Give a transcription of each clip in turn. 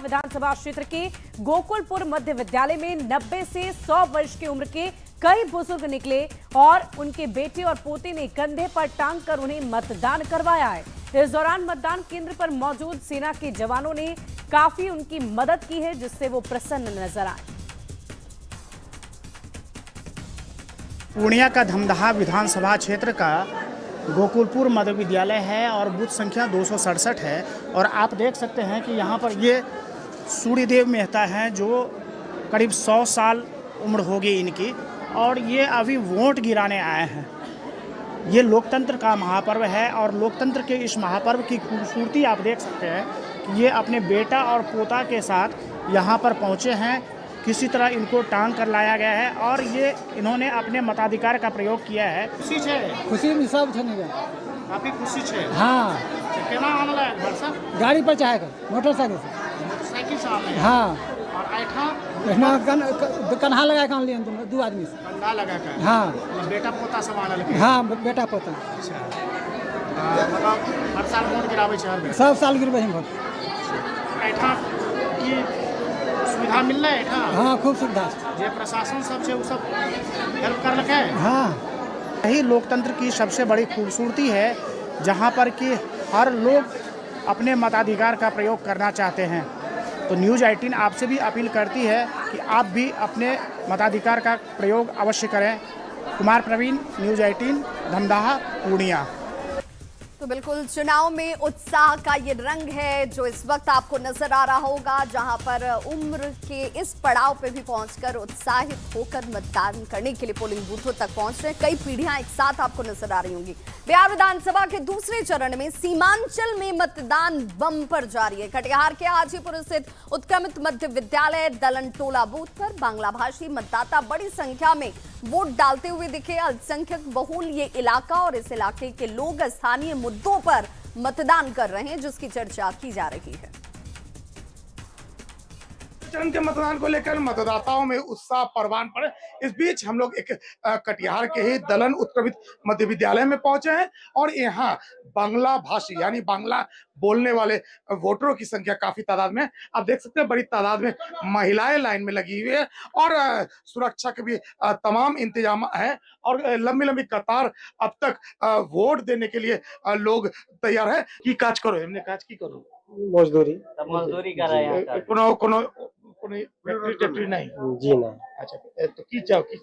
विधानसभा क्षेत्र के गोकुलपुर मध्य विद्यालय में 90 से 100 वर्ष की उम्र के कई बुजुर्ग निकले और उनके बेटे और पोते ने कंधे पर टांग कर उन्हें मतदान करवाया है। इस दौरान मतदान केंद्र पर मौजूद सेना के जवानों ने काफी उनकी मदद की है, जिससे वो प्रसन्न नजर आए। पूर्णिया का धमदाहा विधानसभा क्षेत्र का गोकुलपुर मध्य विद्यालय है और बूथ संख्या 267 है। और आप देख सकते हैं कि यहाँ पर ये सूर्यदेव मेहता हैं जो करीब 100 साल उम्र होगी इनकी, और ये अभी वोट गिराने आए हैं। ये लोकतंत्र का महापर्व है और लोकतंत्र के इस महापर्व की खूबसूरती आप देख सकते हैं कि ये अपने बेटा और पोता के साथ यहाँ पर पहुँचे हैं। किसी तरह इनको टांग कर लाया गया है और ये इन्होंने अपने मताधिकार का प्रयोग किया है। खुशी है, खुशी में सब काफी खुशी है। हाँ, केना आनल है घर से? गाड़ी पर चाहे कर मोटरसाइकिल से। मोटरसाइकिल से आनल है? हाँ। और ऐठा कन्हा लगा के आनलिए हम दो आदमी से। कंधा लगा कर? हाँ। बेटा पोता सब आनल है? हाँ, बेटा पोता। अच्छा। मतलब हर साल वोट गिरावे छै हर बेर? सब साल गिरबे हम वोट। ऐठा की सुविधा मिल रहा है? हाँ, खूब सुविधा जे प्रशासन सब है वो सब हेल्प कर रखे हैं? हाँ। यही लोकतंत्र की सबसे बड़ी खूबसूरती है, जहाँ पर कि हर लोग अपने मताधिकार का प्रयोग करना चाहते हैं। तो न्यूज़ 18 आपसे भी अपील करती है कि आप भी अपने मताधिकार का प्रयोग अवश्य करें। कुमार प्रवीण, न्यूज़ 18, धमदाहा, पूर्णिया। तो बिल्कुल चुनाव में उत्साह का ये रंग है जो इस वक्त आपको नजर आ रहा होगा, जहां पर उम्र के इस पड़ाव पे भी पहुंचकर उत्साहित होकर मतदान करने के लिए पोलिंग बूथों तक पहुंच रहे कई पीढ़ियां एक साथ आपको नजर आ रही होंगी। बिहार विधानसभा के दूसरे चरण में सीमांचल में मतदान बम्पर जारी है। कटिहार के हाजीपुर स्थित उत्क्रमित मध्य विद्यालय दलन टोला बूथ पर बांग्ला भाषी मतदाता बड़ी संख्या में वोट डालते हुए दिखे। अल्पसंख्यक बहुल ये इलाका और इस इलाके के लोग स्थानीय मुद्दों पर मतदान कर रहे हैं, जिसकी चर्चा की जा रही है। चरण के मतदान को लेकर मतदाताओं में उत्साह परवान पड़े। इस बीच हम लोग एक कटिहार के ही दलन उत्क्रमित मध्य विद्यालय में पहुंचे हैं और यहाँ बांग्ला भाषी यानी बांग्ला बोलने वाले वोटरों की संख्या काफी तादाद में, आप देख सकते हैं बड़ी तादाद में महिलाएं लाइन में लगी हुई है और सुरक्षा के भी तमाम इंतजाम है और लंबी लंबी कतार अब तक वोट देने के लिए लोग तैयार है। की काज करो हमने काज की करो मजदूरी कर रहे हैं कोनो फैक्ट्री नहीं जी ना। अच्छा तो की चाहो की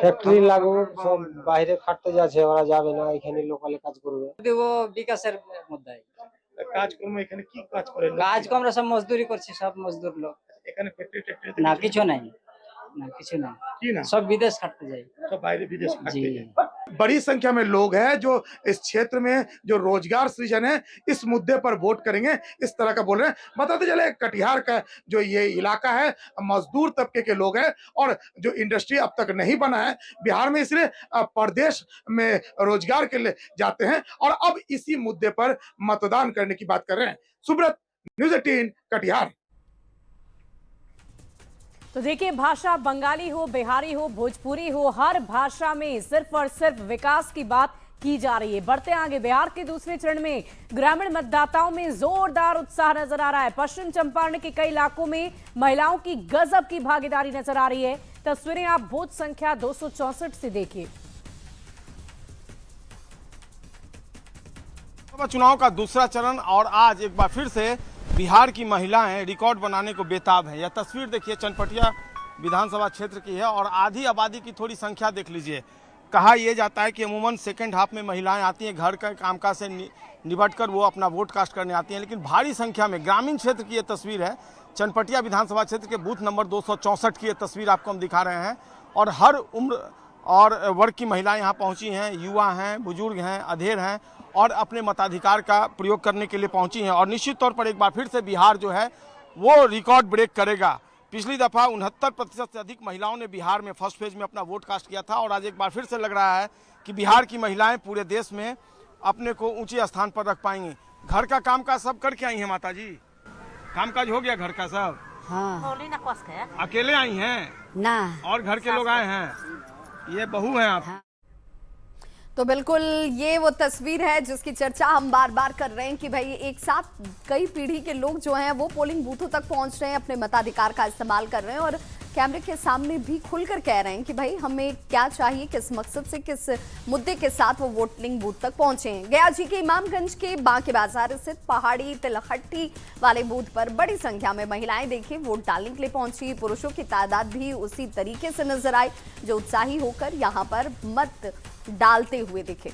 फैक्ट्री लागू सब বাইরে খাটতে যাচ্ছে ওরা যাবে না, এখানে লোকালে কাজ করবে। দেব বিকাশের মুদ্রা কাজকর্ম এখানে কি কাজ করেন? কাজ কো আমরা সব মজদুরি করছি, সব মজদুর লোক। এখানে ফ্যাক্টরি না কিছু নাই, না কিছু নাই, কি না सब विदेश खाटते जाए, सब बाहर विदेश खाटते जाए। बड़ी संख्या में लोग हैं जो इस क्षेत्र में जो रोजगार सृजन है इस मुद्दे पर वोट करेंगे, इस तरह का बोल रहे हैं। बताते चले कटिहार का जो ये इलाका है मजदूर तबके के लोग हैं और जो इंडस्ट्री अब तक नहीं बना है बिहार में, इसलिए प्रदेश में रोजगार के लिए जाते हैं और अब इसी मुद्दे पर मतदान करने की बात कर रहे हैं। सुब्रत, न्यूज़ 18, कटिहार। तो देखिए, भाषा बंगाली हो, बिहारी हो, भोजपुरी हो, हर भाषा में सिर्फ और सिर्फ विकास की बात की जा रही है। बढ़ते आगे, बिहार के दूसरे चरण में ग्रामीण मतदाताओं में जोरदार उत्साह नजर आ रहा है। पश्चिम चंपारण के कई इलाकों में महिलाओं की गजब की भागीदारी नजर आ रही है। तस्वीरें आप बूथ संख्या 264 से देखिए। चुनाव का दूसरा चरण और आज एक बार फिर से बिहार की महिलाएं रिकॉर्ड बनाने को बेताब है। यह तस्वीर देखिए चनपटिया विधानसभा क्षेत्र की है और आधी आबादी की थोड़ी संख्या देख लीजिए। कहा यह जाता है कि अमूमन सेकंड हाफ में महिलाएं आती हैं, घर का कामकाज से निपट कर वो अपना वोट कास्ट करने आती हैं, लेकिन भारी संख्या में ग्रामीण क्षेत्र की यह तस्वीर है। चनपटिया विधानसभा क्षेत्र के बूथ नंबर 264 की यह तस्वीर आपको हम दिखा रहे हैं और हर उम्र और वर्ग की महिलाएं यहाँ पहुँची हैं। युवा हैं, बुजुर्ग हैं, अधेड़ हैं और अपने मताधिकार का प्रयोग करने के लिए पहुंची हैं। और निश्चित तौर पर एक बार फिर से बिहार जो है वो रिकॉर्ड ब्रेक करेगा। पिछली दफ़ा 69% से अधिक महिलाओं ने बिहार में फर्स्ट फेज में अपना वोट कास्ट किया था और आज एक बार फिर से लग रहा है कि बिहार की महिलाएं पूरे देश में अपने को ऊंचे स्थान पर रख पाएंगी। घर का कामकाज सब करके आई हैं माता जी? कामकाज हो गया घर का सब? हाँ। अकेले आई हैं ना और घर के लोग आए हैं? ये बहू हैं आप? तो बिल्कुल ये वो तस्वीर है जिसकी चर्चा हम बार बार कर रहे हैं कि भाई एक साथ कई पीढ़ी के लोग जो हैं वो पोलिंग बूथों तक पहुंच रहे हैं, अपने मताधिकार का इस्तेमाल कर रहे हैं और कैमरे के सामने भी खुलकर कह रहे हैं कि भाई हमें क्या चाहिए, किस मकसद से, किस मुद्दे के साथ वो वोटिंग बूथ तक पहुंचे हैं। गया जी के इमामगंज के बांके बाजार स्थित पहाड़ी तिलहट्टी वाले बूथ पर बड़ी संख्या में महिलाएं देखिए वोट डालने के लिए पहुंची। पुरुषों की तादाद भी उसी तरीके से नजर आई जो उत्साही होकर यहाँ पर मत डालते हुए दिखे।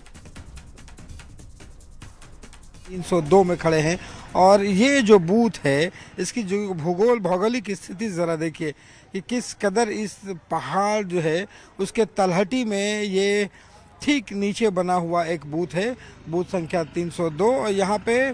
302 में खड़े हैं और ये जो बूथ है इसकी जो भौगोलिक स्थिति ज़रा देखिए कि किस कदर इस पहाड़ जो है उसके तलहटी में ये ठीक नीचे बना हुआ एक बूथ है, बूथ संख्या 302। और यहाँ पे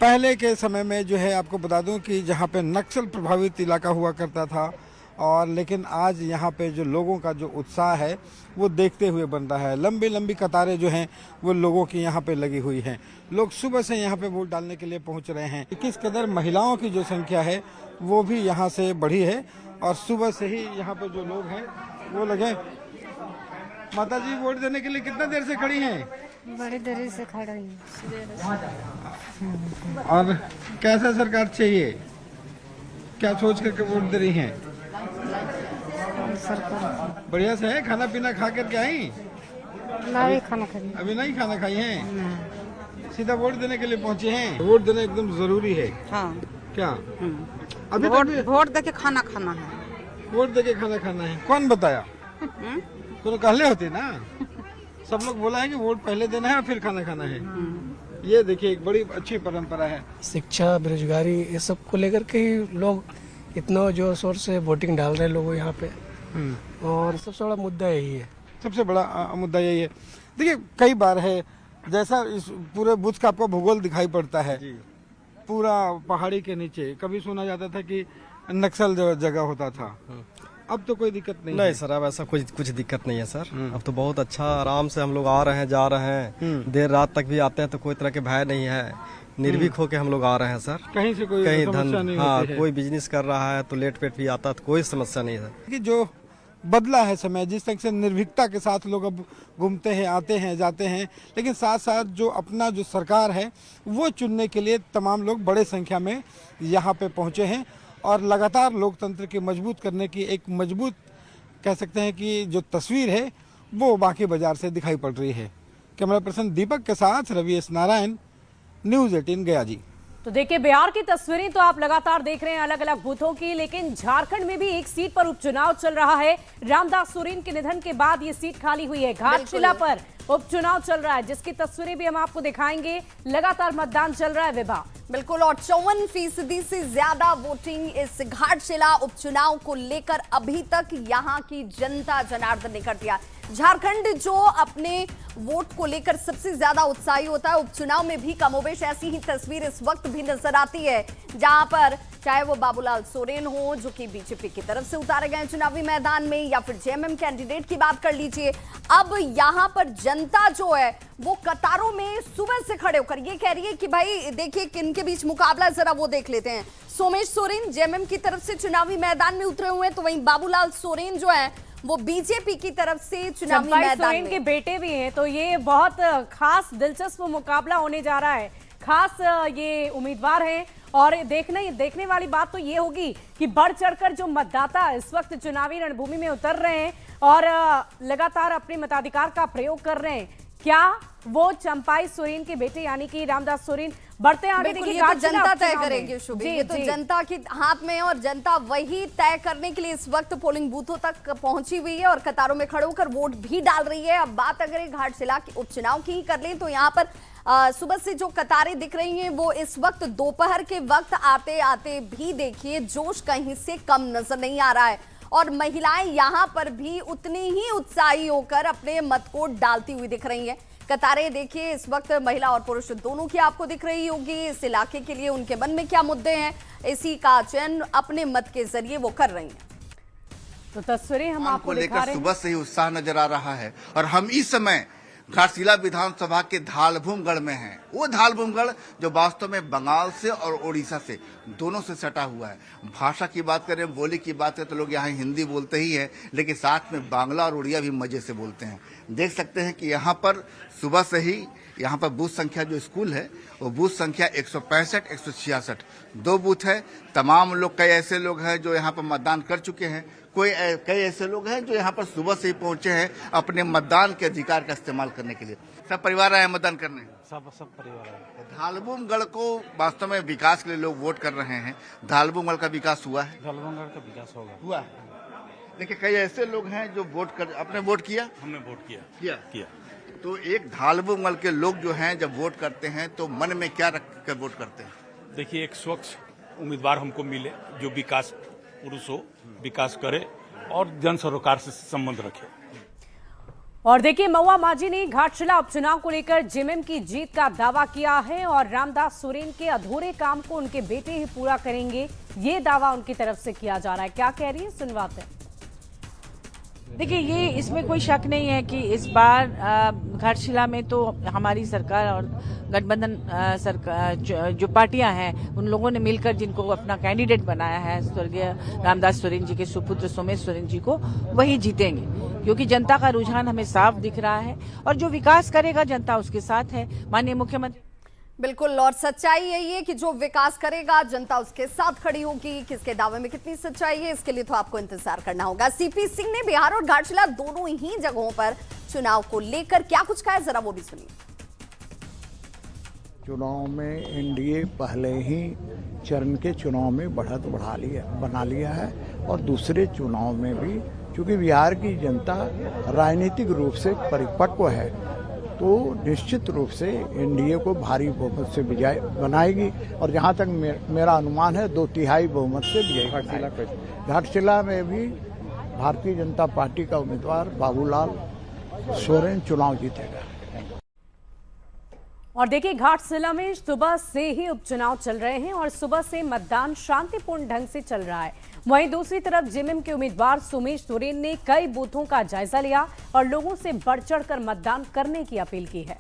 पहले के समय में जो है आपको बता दूं कि जहाँ पे नक्सल प्रभावित इलाका हुआ करता था और लेकिन आज यहाँ पे जो लोगों का जो उत्साह है वो देखते हुए बन रहा है। लंबी लंबी कतारें जो हैं वो लोगों की यहाँ पे लगी हुई हैं। लोग सुबह से यहाँ पे वोट डालने के लिए पहुँच रहे हैं। किस कदर महिलाओं की जो संख्या है वो भी यहाँ से बढ़ी है और सुबह से ही यहाँ पे जो लोग हैं वो लगे। माता जी वोट देने के लिए कितना देर से खड़ी हैं? बड़ी देरी से खड़ी हैं। और कैसा सरकार चाहिए, क्या सोच करके वोट दे रही हैं? सरकार बढ़िया से है, खाना पीना खा करके आई? नहीं खाना खाई। अभी नहीं खाना खाई हैं? सीधा वोट देने के लिए पहुंचे हैं। वोट देना एकदम जरूरी है। हाँ। क्या अभी वोट दे के खाना खाना है। वोट दे के खाना खाना है? कौन बताया? तो कहले होते ना, सब लोग बोला है कि वोट पहले देना है फिर खाना खाना है। ये देखिए एक बड़ी अच्छी परंपरा है। शिक्षा, बेरोजगारी, ये सब को लेकर के ही लोग इतना जोर शोर से वोटिंग डाल रहे हैं लोग यहाँ पे। और सबसे बड़ा मुद्दा यही है। सबसे बड़ा मुद्दा यही है। देखिए कई बार है जैसा इस पूरे बूथ का आपको भूगोल दिखाई पड़ता है, पूरा पहाड़ी के नीचे। कभी सुना जाता था कि नक्सल जगह होता था, अब तो कोई दिक्कत नहीं सर, अब ऐसा कुछ दिक्कत नहीं है सर। अब तो बहुत अच्छा आराम से हम लोग आ रहे हैं, जा रहे हैं, देर रात तक भी आते हैं तो कोई तरह के भय नहीं है। निर्भीक होके हम लोग आ रहे हैं सर। कहीं से कोई कहीं समस्या धन, नहीं हाँ, होती है। कोई बिजनेस कर रहा है तो लेट पेट भी आता तो कोई समस्या नहीं है सर। कि जो बदला है समय, जिस तरह से निर्भीकता के साथ लोग अब घूमते हैं, आते हैं, जाते हैं, लेकिन साथ साथ जो अपना जो सरकार है वो चुनने के लिए तमाम लोग बड़े संख्या में यहाँ पे पहुँचे हैं और लगातार लोकतंत्र की मजबूत करने की एक मजबूत कह सकते हैं कि जो तस्वीर है वो बांके बाजार से दिखाई पड़ रही है। कैमरा पर्सन दीपक के साथ रवि एस नारायण, न्यूज़ 18 गया जी। तो देखिए बिहार की तस्वीरें तो आप लगातार देख रहे हैं अलग अलग बूथों की, लेकिन झारखंड में भी एक सीट पर उपचुनाव चल रहा है। रामदास सोरेन के निधन के बाद ये सीट खाली हुई है। घाटशिला पर उपचुनाव चल रहा है जिसकी तस्वीरें भी हम आपको दिखाएंगे। लगातार मतदान चल रहा है विभा। बिल्कुल, और 54% से ज्यादा वोटिंग इस घाटशिला उपचुनाव को लेकर अभी तक यहाँ की जनता जनार्दन ने कर दिया। झारखंड जो अपने वोट को लेकर सबसे ज्यादा उत्साही होता है, उपचुनाव में भी कमोबेश ऐसी ही तस्वीर इस वक्त भी नजर आती है, जहां पर चाहे वो बाबूलाल सोरेन हो जो कि बीजेपी की तरफ से उतारे गए चुनावी मैदान में, या फिर जेएमएम कैंडिडेट की बात कर लीजिए। अब यहाँ पर जनता जो है वो कतारों में सुबह से खड़े होकर ये कह रही है कि भाई देखिए किनके बीच मुकाबला, जरा वो देख लेते हैं। सोमेश सोरेन जेएमएम की तरफ से चुनावी मैदान में उतरे हुए हैं, तो वहीं बाबूलाल सोरेन जो है वो बीजेपी की तरफ से चुनावी मैदान सोरेन के बेटे भी हैं, तो ये बहुत खास दिलचस्प मुकाबला होने जा रहा है। खास ये उम्मीदवार हैं और देखने वाली बात तो ये होगी कि बढ़ चढ़कर जो मतदाता इस वक्त चुनावी रणभूमि में उतर रहे हैं और लगातार अपने मताधिकार का प्रयोग कर रहे हैं, क्या वो चंपाई सोरेन के बेटे यानी कि रामदास सोरेन बढ़ते आगे? देखिए तो जनता तय करेगी शुभी, ये तो जनता के हाथ में है और जनता वही तय करने के लिए इस वक्त पोलिंग बूथों तक पहुंची हुई है और कतारों में खड़े होकर वोट भी डाल रही है। अब बात अगर घाटशिला के उपचुनाव की ही कर लें तो यहाँ पर सुबह से जो कतारें दिख रही हैं वो इस वक्त दोपहर के वक्त आते आते भी देखिए जोश कहीं से कम नजर नहीं आ रहा है और महिलाएं यहाँ पर भी उतनी ही उत्साही होकर अपने मत को डालती हुई दिख रही हैं। कतारें देखिए इस वक्त महिला और पुरुष दोनों की आपको दिख रही होगी। इस इलाके के लिए उनके मन में क्या मुद्दे हैं, इसी का चयन अपने मत के जरिए वो कर रही हैं। तो तस्वीरें हम आपको दिखा रहे हैं। सुबह से ही उत्साह नजर आ रहा है और हम इस समय घाटशिला विधानसभा के धालभूमगढ़ में हैं। वो धालबुमगढ़ जो वास्तव में बंगाल से और उड़ीसा से दोनों से सटा हुआ है। भाषा की बात करें, बोली की बात करें तो लोग यहाँ हिंदी बोलते ही हैं, लेकिन साथ में बांग्ला और उड़िया भी मजे से बोलते हैं। देख सकते हैं कि यहाँ पर सुबह से ही यहाँ पर बूथ संख्या जो स्कूल है वो बूथ संख्या 165, 166 दो बूथ है। तमाम लोग, कई ऐसे लोग हैं जो यहाँ पर मतदान कर चुके हैं, कई ऐसे लोग हैं जो यहाँ पर सुबह से ही पहुंचे हैं अपने मतदान के अधिकार का इस्तेमाल करने के लिए। सब परिवार आए मतदान करने? सब परिवार है। धालबुमगढ़ को वास्तव में विकास के लिए लोग वोट कर रहे हैं। धालबुमगढ़ का विकास हुआ है? धालबुमगढ़ का विकास हुआ है। देखिए, कई ऐसे लोग हैं जो वोट कर, आपने वोट किया? हमने वोट किया। तो एक धालबुमगढ़ के लोग जो हैं जब वोट करते हैं तो मन में क्या रख कर वोट करते हैं? देखिए, एक स्वच्छ उम्मीदवार हमको मिले जो विकास पुरुष हो, विकास करे और जन सरोकार से संबंध रखे। और देखिए, महुआ माझी ने घाटशिला उपचुनाव को लेकर जेएमएम की जीत का दावा किया है और रामदास सोरेन के अधूरे काम को उनके बेटे ही पूरा करेंगे, ये दावा उनकी तरफ से किया जा रहा है। क्या कह रही है, सुनवाते हैं। देखिए, ये इसमें कोई शक नहीं है कि इस बार घाटशिला में तो हमारी सरकार और गठबंधन सरकार जो पार्टियां हैं उन लोगों ने मिलकर जिनको अपना कैंडिडेट बनाया है स्वर्गीय रामदास सोरेन जी के सुपुत्र सोमेश सोरेन जी को, वही जीतेंगे, क्योंकि जनता का रुझान हमें साफ दिख रहा है और जो विकास करेगा जनता उसके साथ है। माननीय मुख्यमंत्री बिल्कुल, और सच्चाई यही है कि जो विकास करेगा जनता उसके साथ खड़ी होगी। किसके दावे में कितनी सच्चाई है, इसके लिए तो आपको इंतजार करना होगा। सीपी सिंह ने बिहार और घाटशिला दोनों ही जगहों पर चुनाव को लेकर क्या कुछ कहा है, जरा वो भी सुनिए। चुनाव में एनडीए पहले ही चरण के चुनाव में बढ़त बना लिया है और दूसरे चुनाव में भी, क्योंकि बिहार की जनता राजनीतिक रूप से परिपक्व है, तो निश्चित रूप से एनडीए को भारी बहुमत से विजय बनाएगी और जहां तक मेरा अनुमान है 2/3 बहुमत से विजय बनाएगी। घाटशिला में भी भारतीय जनता पार्टी का उम्मीदवार बाबूलाल सोरेन चुनाव जीतेगा। और देखिए, घाटशिला में सुबह से ही उपचुनाव चल रहे हैं और सुबह से मतदान शांतिपूर्ण ढंग से चल रहा है। वहीं दूसरी तरफ जेएमएम के उम्मीदवार सोमेश सोरेन ने कई बूथों का जायजा लिया और लोगों से बढ़ चढ़कर मतदान करने की अपील की है।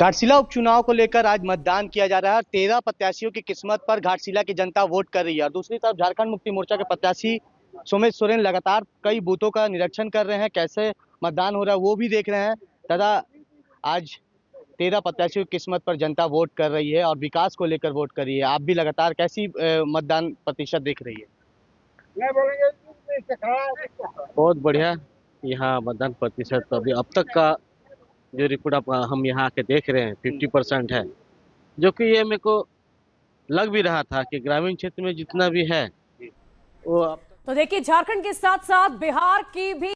घाटशिला उपचुनाव को लेकर आज मतदान किया जा रहा है। 13 प्रत्याशियों की किस्मत पर घाटशिला की जनता वोट कर रही है और दूसरी तरफ झारखंड मुक्ति मोर्चा के प्रत्याशी सोमेश सोरेन लगातार कई बूथों का निरीक्षण कर रहे हैं, कैसे मतदान हो रहा है वो भी देख रहे हैं। तथा आज 13 प्रत्याशियों की किस्मत पर जनता वोट कर रही है और विकास को लेकर वोट कर रही है। आप भी लगातार कैसी मतदान प्रतिशत देख रही है? बहुत बढ़िया यहाँ मतदान प्रतिशत अभी अब तक का जो रिपोर्ट हम यहाँ आके देख रहे हैं 50% है, जो कि ये मेरे को लग भी रहा था कि ग्रामीण क्षेत्र में जितना भी है वो। तो देखिए, झारखंड के साथ साथ बिहार की भी